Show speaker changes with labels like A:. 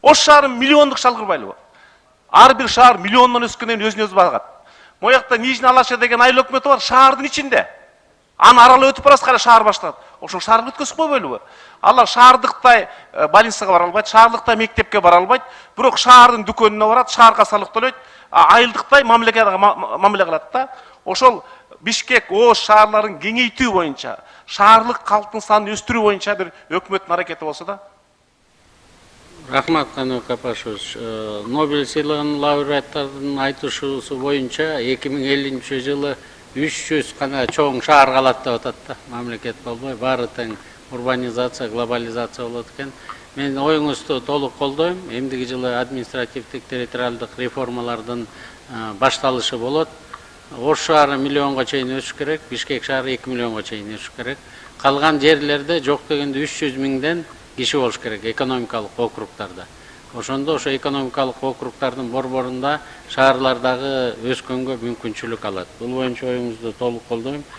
A: Ош шаары миллиондық шалғыр байлығы. Ар бир шаар миллионнан өскеннен өзүнө өзү багат. Моякта Нижний Алаша деген айыл өкмөтү бар, шаардын ичинде. Аны аралап өтүп барасыз, кара шаар башталат. Ошол шаарды өткөзүп койбойлубу? Алар шаардыктай больницага бара албайт, шаардыктай мектепке бара албайт, бирок шаардын дүкөнүнө барат, шаарга салык төлөйт, айылдыктай мамиле кылат да. Ошол Бишкек, Ош шаарларын кеңейтүү боюнча, шаарлык калктын санын өстүрүү боюнча бир өкмөттүн аракети болсо да.
B: Рахмат, Каныбек Апашевич. Нобель сыйлыгынын лауреаттарынын айтышуусу боюнча 2050 жылы 300 гана чоң шаар калат деп атат да. Мамлекет болбой, баары тең урбанизация, глобализация болот экен. Мен оюңузду толук колдойм. Эмдиги жылы административдик территориалдык реформалардын башталышы болот. Ош шаары миллионго чейин өсүш керек, Бишкек шаары 2 миллионго чейин өсүш керек. Калган жерлерде жок дегенде 300 миңден киши болуш керек экономикалык округтарда. Ошондо ошо экономикалык округтардын борборунда шаарлардагы өскөнгө мүмкүнчүлүк алат. Бул боюнча оюңузду толук колдойм.